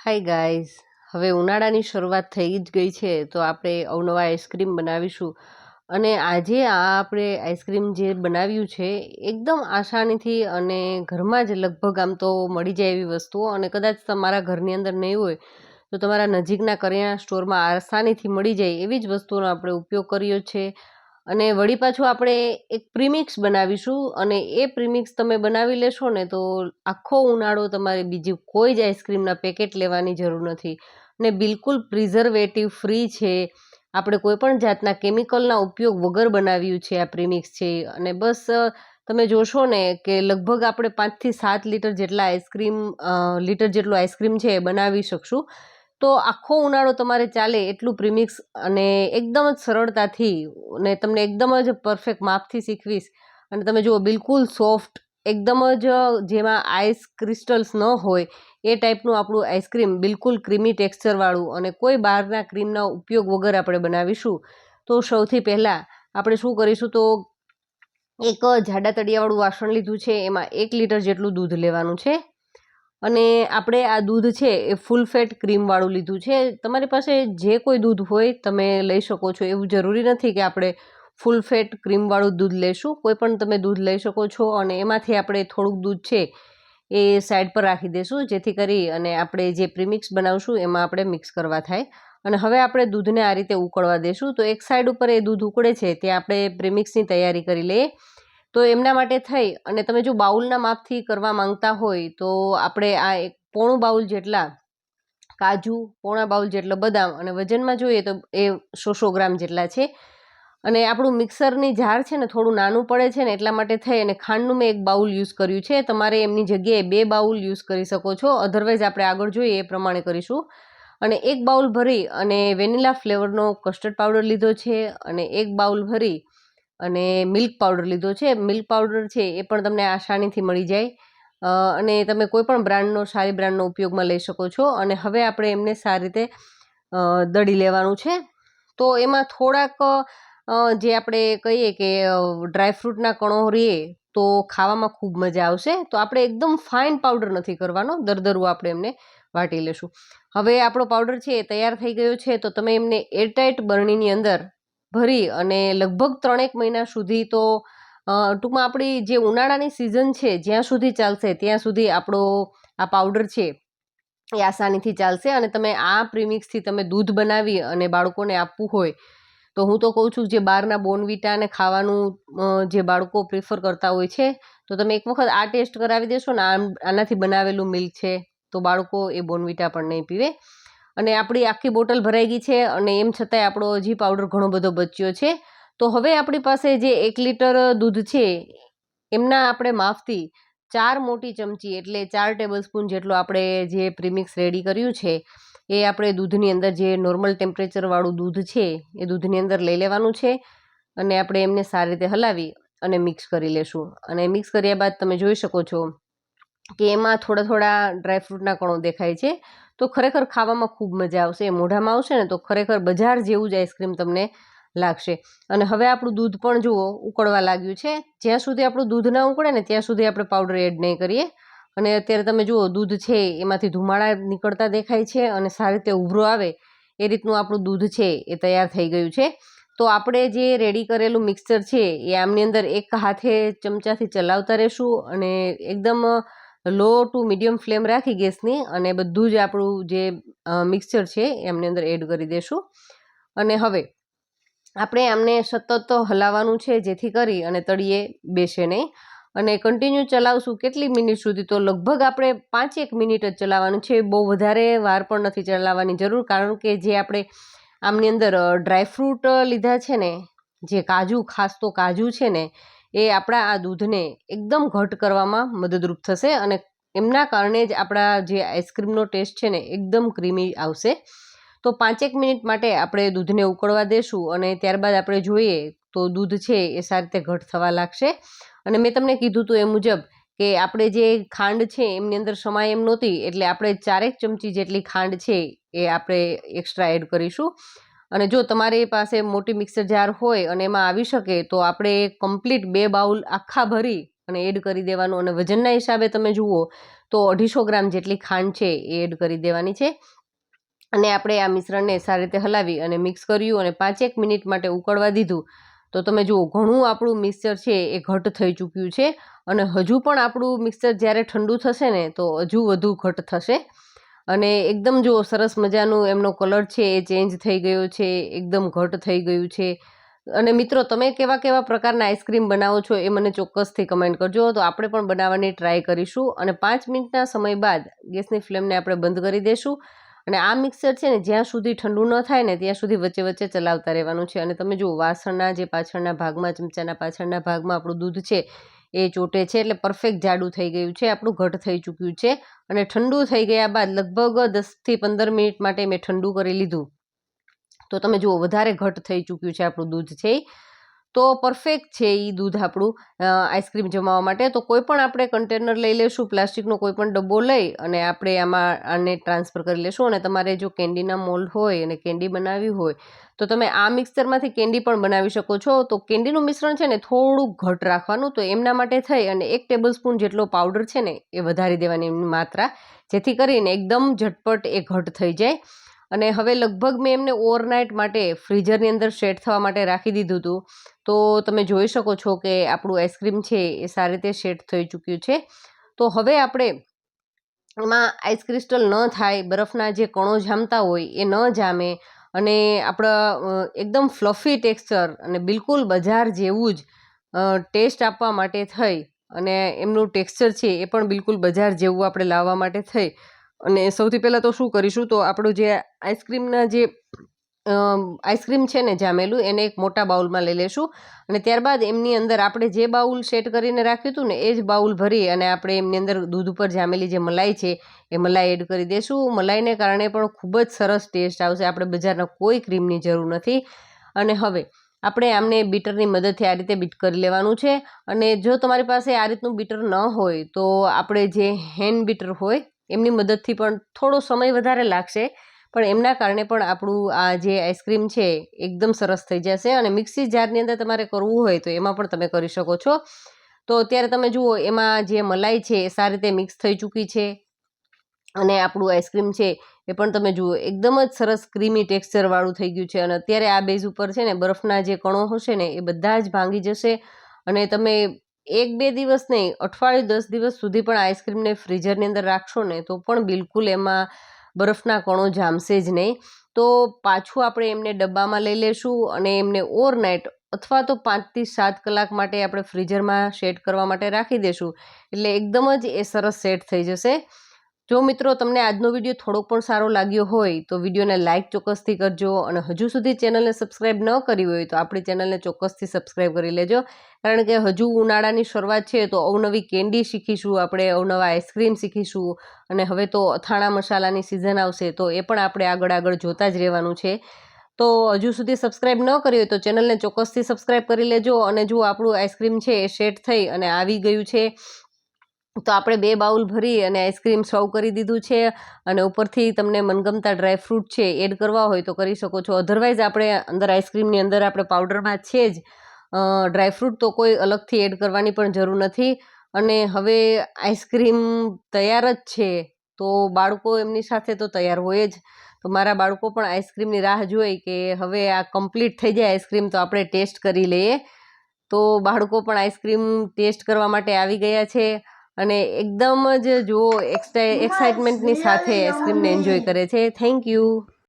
Hi guys, હવે ઉનાળાની શરૂઆત થઈ જ ગઈ છે તો આપણે અવનવા આઈસ્ક્રીમ બનાવીશું. અને આજે આપણે આઈસ્ક્રીમ જે બનાવ્યું છે એકદમ આસાનીથી અને ઘરમાં જ લગભગ આમ તો મળી જાય એવી વસ્તુઓ, અને કદાચ તમારા ઘરની અંદર નહીં હોય તો તમારા નજીકના કરિયાણા સ્ટોરમાં આસાનીથી મળી જાય એવી જ વસ્તુઓનો આપણે ઉપયોગ કર્યો છે. અને વળી પાછું આપણે એક પ્રીમિક્સ બનાવીશું, અને એ પ્રીમિક્સ તમે બનાવી લેશો ને તો આખો ઉનાળો તમારે બીજી કોઈ જ આઈસ્ક્રીમના પેકેટ લેવાની જરૂર નથી. અને બિલકુલ પ્રિઝર્વેટિવ ફ્રી છે. આપણે કોઈ પણ જાતના કેમિકલના ઉપયોગ વગર બનાવ્યું છે આ પ્રીમિક્સ છે. અને બસ તમે જોશો ને કે લગભગ આપણે 5 થી 7 લીટર જેટલા લીટર જેટલું આઈસ્ક્રીમ છે એ બનાવી શકશું. તો આખો ઉનાળો તમારે ચાલે એટલું પ્રીમિક્સ, અને એકદમ જ સરળતાથી, અને તમને એકદમ જ પરફેક્ટ માપથી શીખવીશ. અને તમે જુઓ, બિલકુલ સોફ્ટ, એકદમ જ જેમાં આઈસ ક્રિસ્ટલ્સ ન હોય એ ટાઈપનું આપણું આઈસ્ક્રીમ, બિલકુલ ક્રીમી ટેક્સચરવાળું, અને કોઈ બહારના ક્રીમના ઉપયોગ વગર આપણે બનાવીશું. તો સૌથી પહેલાં આપણે શું કરીશું, તો એક જાડા તળિયાવાળું વાસણ લીધું છે, એમાં 1 લીટર જેટલું દૂધ લેવાનું છે. અને આપણે આ દૂધ છે એ ફૂલ ફેટ ક્રીમવાળું લીધું છે. તમારી પાસે જે કોઈ દૂધ હોય તમે લઈ શકો છો. એવું જરૂરી નથી કે આપણે ફૂલ ફેટ ક્રીમવાળું દૂધ લઈશું. કોઈ પણ તમે દૂધ લઈ શકો છો. અને એમાંથી આપણે થોડુંક દૂધ છે એ સાઈડ પર રાખી દઈશું, જેથી કરી અને આપણે જે પ્રીમિક્સ બનાવશું એમાં આપણે મિક્સ કરવા થાય. અને હવે આપણે દૂધને આ રીતે ઉકળવા દઈશું. તો એક સાઈડ ઉપર એ દૂધ ઉકળે છે ત્યાં આપણે પ્રીમિક્સની તૈયારી કરી લઈએ. તો એમના માટે થઈ અને તમે જો બાઉલના માપથી કરવા માંગતા હોય તો આપણે આ એક પોણું બાઉલ જેટલા કાજુ, પોણા બાઉલ જેટલો બદામ, અને વજનમાં જોઈએ તો એ 100 ગ્રામ જેટલા છે. અને આપણું મિક્સરની જાર છે ને થોડું નાનું પડે છે ને, એટલા માટે થઈ અને ખાંડનું મેં 1 બાઉલ યુઝ કર્યું છે. તમારે એમની જગ્યાએ 2 બાઉલ યુઝ કરી શકો છો. અધરવાઇઝ આપણે આગળ જોઈએ એ પ્રમાણે કરીશું. અને 1 બાઉલ ભરી અને વેનીલા ફ્લેવરનો કસ્ટર્ડ પાવડર લીધો છે. અને 1 બાઉલ ભરી અને મિલ્ક પાવડર લીધો છે. મિલ્ક પાવડર છે એ પણ તમને આસાનીથી મળી જાય. અને તમે કોઈ પણ બ્રાન્ડનો, સારી બ્રાન્ડનો ઉપયોગમાં લઈ શકો છો. અને હવે આપણે એમને સારી રીતે દળી લેવાનું છે. તો એમાં થોડાક જે આપણે કહીએ કે ડ્રાયફ્રૂટના કણો રહીએ તો ખાવામાં ખૂબ મજા આવશે. તો આપણે એકદમ ફાઇન પાવડર નથી કરવાનો, દરદરું આપણે એમને વાટી લેશું. હવે આપણો પાવડર છે એ તૈયાર થઈ ગયો છે. તો તમે એમને એરટાઇટ બરણીની અંદર ભરી અને લગભગ 3-1 મહિના સુધી, તો ટૂંકમાં આપણી જે ઉનાળાની સિઝન છે જ્યાં સુધી ચાલશે ત્યાં સુધી આપણો આ પાવડર છે એ આસાનીથી ચાલશે. અને તમે આ પ્રીમિક્સથી તમે દૂધ બનાવી અને બાળકોને આપવું હોય તો હું તો કહું છું, જે બહારના બોર્નવિટાને ખાવાનું જે બાળકો પ્રિફર કરતા હોય છે, તો તમે એક વખત આ ટેસ્ટ કરાવી દેશો ને, આનાથી બનાવેલું મિલ્ક છે, તો બાળકો એ બોર્નવિટા પણ નહીં પીવે. અને આપણી આખી બોટલ ભરાઈ ગઈ છે, અને એમ છતાંય આપણો હજી પાવડર ઘણો બધો બચ્યો છે. તો હવે આપણી પાસે જે 1 લીટર દૂધ છે એમના આપણે માપથી 4 મોટી ચમચી એટલે 4 ટેબલસ્પૂન જેટલું આપણે જે પ્રીમિક્સ રેડી કર્યું છે એ આપણે દૂધની અંદર, જે નોર્મલ ટેમ્પરેચરવાળું દૂધ છે એ દૂધની અંદર લઈ લેવાનું છે. અને આપણે એમને સારી રીતે હલાવી અને મિક્સ કરી લેશું. અને મિક્સ કર્યા બાદ તમે જોઈ શકો છો કે એમાં થોડા થોડા ડ્રાયફ્રૂટના કણો દેખાય છે. તો ખરેખર ખાવામાં ખૂબ મજા આવશે. મોઢામાં આવશે ને તો ખરેખર બજાર જેવું જ આઈસ્ક્રીમ તમને લાગશે. અને હવે આપણું દૂધ પણ જુઓ ઉકળવા લાગ્યું છે. જ્યાં સુધી આપણું દૂધ ના ઉકળે ને ત્યાં સુધી આપણે પાવડર એડ નહીં કરીએ. અને અત્યારે તમે જુઓ, દૂધ છે એમાંથી ધુમાડા નીકળતા દેખાય છે, અને સારી રીતે ઉભરો આવે એ રીતનું આપણું દૂધ છે એ તૈયાર થઈ ગયું છે. તો આપણે જે રેડી કરેલું મિક્સચર છે એ આમની અંદર એક હાથે ચમચાથી ચલાવતા રહેશું, અને એકદમ લો ટુ મીડિયમ ફ્લેમ રાખી ગેસની, અને બધું જ આપણું જે મિક્સચર છે એમની અંદર એડ કરી દઈશું. અને હવે આપણે આમને સતત હલાવવાનું છે, જેથી કરી અને તળિયે બેસે નહીં. અને કન્ટિન્યુ ચલાવશું કેટલી મિનિટ સુધી, તો લગભગ આપણે 5-1 મિનિટ જ ચલાવવાનું છે. બહુ વધારે વાર પણ નથી ચલાવવાની જરૂર, કારણ કે જે આપણે આમની અંદર ડ્રાયફ્રૂટ લીધા છે ને, જે કાજુ, ખાસ તો કાજુ છે ને, એ આપણા આ દૂધને એકદમ ઘટ કરવામાં મદદરૂપ થશે. અને એમના કારણે જ આપણા જે આઈસ્ક્રીમનો ટેસ્ટ છે ને એકદમ ક્રીમી આવશે. તો 5-1 મિનિટ માટે આપણે દૂધને ઉકળવા દેશું, અને ત્યારબાદ આપણે જોઈએ તો દૂધ છે એ સારી રીતે ઘટ થવા લાગશે. અને મેં તમને કીધું હતું એ મુજબ કે આપણે જે ખાંડ છે એમની અંદર સમાય એમ નહોતી, એટલે આપણે 4 ચમચી જેટલી ખાંડ છે એ આપણે એક્સ્ટ્રા એડ કરીશું. અને જો તમારી પાસે મોટી મિક્સર જાર હોય અને એમાં આવી શકે તો આપણે કમ્પ્લીટ 2 બાઉલ આખા ભરી અને એડ કરી દેવાનું. અને વજનના હિસાબે તમે જુઓ તો 250 ગ્રામ જેટલી ખાંડ છે એ એડ કરી દેવાની છે અને આપણે આ મિશ્રણને સારી રીતે હલાવી અને મિક્સ કર્યું અને 5-1 મિનિટ માટે ઉકળવા દીધું. તો તમે જુઓ ઘણું આપણું મિક્સચર છે એ ઘટ થઈ ચૂક્યું છે અને હજુ પણ આપણું મિક્સચર જ્યારે ઠંડુ થશે ને તો હજુ વધુ ઘટ થશે અને એકદમ જુઓ સરસ મજાનું એમનો કલર છે એ ચેન્જ થઈ ગયો છે, એકદમ ઘટ થઈ ગયું છે. અને મિત્રો તમે કેવા કેવા પ્રકારના આઈસ્ક્રીમ બનાવો છો એ મને ચોક્કસથી કમેન્ટ કરજો, તો આપણે પણ બનાવવાની ટ્રાય કરીશું. અને 5 મિનિટના સમય બાદ ગેસની ફ્લેમને આપણે બંધ કરી દઈશું અને આ મિક્સર છે ને જ્યાં સુધી ઠંડુ ન થાય ને ત્યાં સુધી વચ્ચે વચ્ચે ચલાવતા રહેવાનું છે. અને તમે જુઓ વાસણના જે પાછળના ભાગમાં, ચમચાના પાછળના ભાગમાં આપણું દૂધ છે એ ચોટે છે એટલે પરફેક્ટ જાડું થઈ ગયું છે, આપણું ઘટ થઈ ચૂક્યું છે. અને ઠંડુ થઈ ગયા બાદ લગભગ 10થી 15 મિનિટ માટે મેં ઠંડુ કરી લીધું. તો તમે જુઓ વધારે ઘટ થઈ ચૂક્યું છે આપણું દૂધ છે, તો પરફેક્ટ છે એ દૂધ આપણું આઈસ્ક્રીમ જમાવવા માટે. તો કોઈ પણ આપણે કન્ટેનર લઈ લેશું, પ્લાસ્ટિકનો કોઈ પણ ડબ્બો લઈ અને આપણે આને ટ્રાન્સફર કરી લેશું. અને તમારે જો કેન્ડીના મોલ્ડ હોય અને કેન્ડી બનાવવી હોય તો તમે આ મિક્સરમાંથી કેન્ડી પણ બનાવી શકો છો. તો કેન્ડીનું મિશ્રણ છે ને થોડુંક ઘટ રાખવાનું, તો એમના માટે થઈ અને 1 ટેબલસ્પૂન જેટલો પાવડર છે ને એ વધારી દેવાની એમની માત્રા, જેથી કરીને એકદમ ઝટપટ એ ઘટ થઈ જાય. અને હવે લગભગ મેં એમને ઓવરનાઇટ માટે ફ્રીઝરની અંદર સેટ થવા માટે રાખી દીધું હતું. તો તમે જોઈ શકો છો કે આપણું આઈસ્ક્રીમ છે એ સારી રીતે સેટ થઈ ચૂક્યું છે. તો હવે આપણે એમાં આઈસ ક્રિસ્ટલ ન થાય, બરફના જે કણો જામતા હોય એ ન જામે અને આપણા એકદમ ફ્લફી ટેક્સચર અને બિલકુલ બજાર જેવું જ ટેસ્ટ આપવા માટે થઈ અને એમનું ટેક્સચર છે એ પણ બિલકુલ બજાર જેવું આપણે લાવવા માટે થઈ અને સૌથી પહેલાં તો શું કરીશું, તો આપણું જે આઈસ્ક્રીમના જે આઈસ્ક્રીમ છે ને જામેલું એને એક મોટા બાઉલમાં લઈ લેશું અને ત્યારબાદ એમની અંદર આપણે જે બાઉલ સેટ કરીને રાખ્યું હતું ને એ જ બાઉલ ભરી અને આપણે એમની અંદર દૂધ ઉપર જામેલી જે મલાઈ છે એ મલાઈ એડ કરી દઈશું. મલાઈને કારણે પણ ખૂબ જ સરસ ટેસ્ટ આવશે, આપણે બજારના કોઈ ક્રીમની જરૂર નથી. અને હવે આપણે આમને બીટરની મદદથી આ રીતે બીટ કરી લેવાનું છે. અને જો તમારી પાસે આ રીતનું બીટર ન હોય તો આપણે જે હેન્ડ બીટર હોય એમની મદદથી પણ થોડો સમય વધારે લાગશે, પણ એમના કારણે પણ આપણું આ જે આઈસ્ક્રીમ છે એકદમ સરસ થઈ જશે. અને મિક્સી જારની અંદર તમારે કરવું હોય તો એમાં પણ તમે કરી શકો છો. તો અત્યારે તમે જુઓ એમાં જે મલાઈ છે એ સારી રીતે મિક્સ થઈ ચૂકી છે અને આપણું આઈસ્ક્રીમ છે એ પણ તમે જુઓ એકદમ જ સરસ ક્રીમી ટેક્સચરવાળું થઈ ગયું છે. અને અત્યારે આ બેઝ ઉપર છે ને બરફના જે કણો હશે ને એ બધા જ ભાંગી જશે અને તમે 1-2 દિવસ નહીં, અઠવાડિયું 10 દિવસ સુધી પણ આઈસ્ક્રીમને ફ્રીઝરની અંદર રાખશો ને તો પણ બિલકુલ એમાં બરફના કણો જામશે જ નહીં. તો પાછું આપણે એમને ડબ્બામાં લઈ લેશું અને એમને ઓવરનાઇટ અથવા તો 5થી 7 કલાક માટે આપણે ફ્રીઝરમાં સેટ કરવા માટે રાખી દઈશું, એટલે એકદમ જ એ સરસ સેટ થઈ જશે. જો મિત્રો તમને આજનો વિડીયો થોડોક પણ સારો લાગ્યો હોય તો વિડીયોને લાઇક ચોક્કસથી કરજો અને હજુ સુધી ચેનલને સબસ્ક્રાઈબ ન કરી હોય તો આપણી ચેનલને ચોક્કસથી સબસ્ક્રાઈબ કરી લેજો, કારણ કે હજુ ઉનાળાની શરૂઆત છે તો અવનવી કેન્ડી શીખીશું આપણે, અવનવા આઈસ્ક્રીમ શીખીશું અને હવે તો અથાણા મસાલાની સિઝન આવશે તો એ પણ આપણે આગળ જોતા જ રહેવાનું છે. તો હજુ સુધી સબસ્ક્રાઈબ ન કરી હોય તો ચેનલને ચોક્કસથી સબસ્ક્રાઈબ કરી લેજો. અને જો આપણું આઈસ્ક્રીમ છે એ સેટ થઈ અને આવી ગયું છે તો આપણે 2 બાઉલ ભરી અને આઈસ્ક્રીમ સર્વ કરી દીધું છે. અને ઉપરથી તમને મનગમતા ડ્રાયફ્રૂટ છે એડ કરવા હોય તો કરી શકો છો, અધરવાઇઝ આપણે અંદર આઈસ્ક્રીમની અંદર આપણે પાવડરમાં છે જ ડ્રાયફ્રૂટ, તો કોઈ અલગથી એડ કરવાની પણ જરૂર નથી. અને હવે આઈસ્ક્રીમ તૈયાર જ છે તો બાળકો એમની સાથે તો તૈયાર હોય જ. તો મારા બાળકો પણ આઈસ્ક્રીમની રાહ જોઈ કે હવે આ કમ્પ્લીટ થઈ જાય આઈસ્ક્રીમ તો આપણે ટેસ્ટ કરી લઈએ. તો બાળકો પણ આઈસ્ક્રીમ ટેસ્ટ કરવા માટે આવી ગયા છે અને એકદમ જ જુઓ એક્સાઇટમેન્ટની સાથે આઈસ્ક્રીમને એન્જોય કરે છે. Thank you.